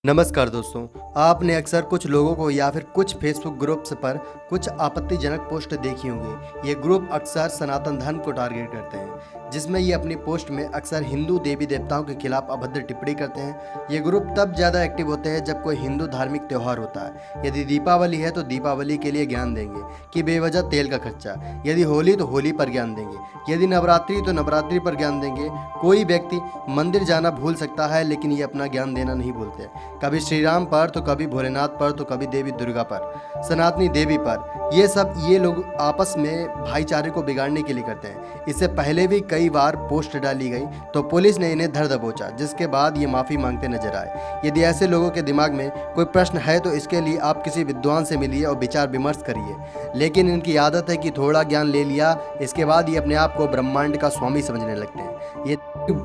नमस्कार दोस्तों। आपने अक्सर कुछ लोगों को या फिर कुछ फेसबुक ग्रुप्स पर कुछ आपत्तिजनक पोस्ट देखी होंगी। ये ग्रुप अक्सर सनातन धर्म को टारगेट करते हैं, जिसमें ये अपनी पोस्ट में अक्सर हिंदू देवी देवताओं के खिलाफ अभद्र टिप्पणी करते हैं। ये ग्रुप तब ज़्यादा एक्टिव होते हैं जब कोई हिंदू धार्मिक त्यौहार होता है। यदि दीपावली है तो दीपावली के लिए ज्ञान देंगे कि बेवजह तेल का खर्चा, यदि होली तो होली पर ज्ञान देंगे, यदि नवरात्रि तो नवरात्रि पर ज्ञान देंगे। कोई व्यक्ति मंदिर जाना भूल सकता है, लेकिन ये अपना ज्ञान देना नहीं भूलते। कभी श्री राम पर तो कभी भोलेनाथ पर तो कभी देवी दुर्गा पर, सनातनी देवी पर। ये लोग आपस में भाईचारे को बिगाड़ने के लिए करते हैं। इससे पहले भी कई बार पोस्ट डाली गई तो पुलिस ने इन्हें धर दबोचा, जिसके बाद ये माफ़ी मांगते नजर आए। यदि ऐसे लोगों के दिमाग में कोई प्रश्न है तो इसके लिए आप किसी विद्वान से मिलिए और विचार विमर्श करिए। लेकिन इनकी आदत है कि थोड़ा ज्ञान ले लिया, इसके बाद ये अपने आप को ब्रह्मांड का स्वामी समझने लगते हैं। ये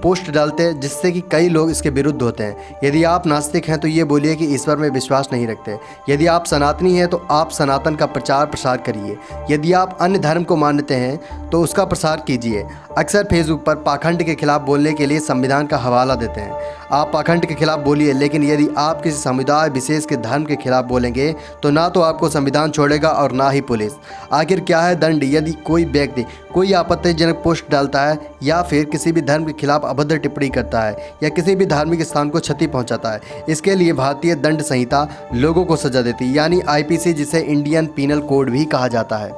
पोस्ट डालते हैं जिससे कि कई लोग इसके विरुद्ध होते हैं। यदि आप नास्तिक हैं तो ये बोलिए कि ईश्वर में विश्वास नहीं रखते। यदि आप सनातनी हैं तो आप सनातन का प्रचार प्रसार करिए। यदि आप अन्य धर्म को मानते हैं तो उसका प्रसार कीजिए। अक्सर फेसबुक पर पाखंड के खिलाफ बोलने के लिए संविधान का हवाला देते हैं। आप पाखंड के खिलाफ बोलिए, लेकिन यदि आप किसी समुदाय विशेष के धर्म के खिलाफ बोलेंगे तो ना तो आपको संविधान छोड़ेगा और ना ही पुलिस। आखिर क्या है दंड यदि कोई व्यक्ति कोई आपत्तिजनक पोस्ट डालता है या फिर किसी भी धर्म के खिलाफ अभद्र टिप्पणी करता है या किसी भी धार्मिक स्थान को क्षति पहुंचाता है? इसके लिए भारतीय दंड संहिता लोगों को सजा देती है, यानी आईपीसी, जिसे इंडियन पीनल कोड भी कहा जाता है।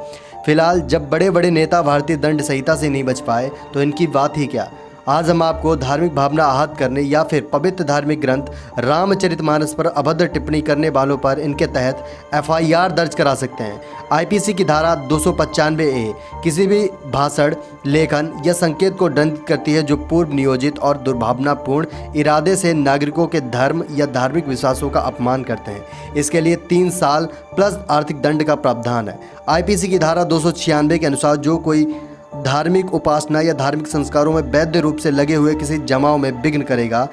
फिलहाल जब बड़े बड़े नेता भारतीय दंड संहिता से नहीं बच पाए तो इनकी बात ही क्या। आज हम आपको धार्मिक भावना आहत करने या फिर पवित्र धार्मिक ग्रंथ रामचरितमानस पर अभद्र टिप्पणी करने वालों पर इनके तहत एफआईआर दर्ज करा सकते हैं। आईपीसी की धारा 295A किसी भी भाषण, लेखन या संकेत को दंडित करती है जो पूर्व नियोजित और दुर्भावनापूर्ण इरादे से नागरिकों के धर्म या धार्मिक विश्वासों का अपमान करते हैं। इसके लिए 3 साल प्लस आर्थिक दंड का प्रावधान है। आईपीसी की धारा 296 के अनुसार जो कोई धार्मिक उपासना या धार्मिक संस्कारों में वैध रूप से लगे हुए किसी जमाव में विघ्न करेगा,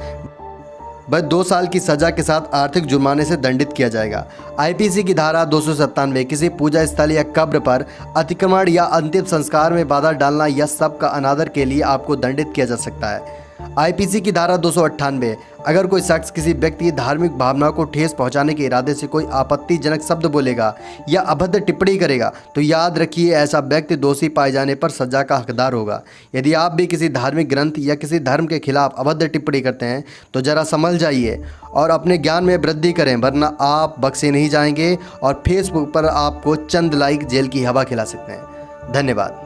वह 2 साल की सजा के साथ आर्थिक जुर्माने से दंडित किया जाएगा। आईपीसी की धारा 297 किसी पूजा स्थल या कब्र पर अतिक्रमण या अंतिम संस्कार में बाधा डालना या सब का अनादर के लिए आपको दंडित किया जा सकता है। आईपीसी की धारा 298 अगर कोई शख्स किसी व्यक्ति की धार्मिक भावना को ठेस पहुंचाने के इरादे से कोई आपत्तिजनक शब्द बोलेगा या अभद्र टिप्पणी करेगा तो याद रखिए ऐसा व्यक्ति दोषी पाए जाने पर सजा का हकदार होगा। यदि आप भी किसी धार्मिक ग्रंथ या किसी धर्म के खिलाफ अभद्र टिप्पणी करते हैं तो जरा संभल जाइए और अपने ज्ञान में वृद्धि करें, वरना आप बख्शे नहीं जाएंगे और फेसबुक पर आपको चंद लाइक जेल की हवा खिला सकते हैं। धन्यवाद।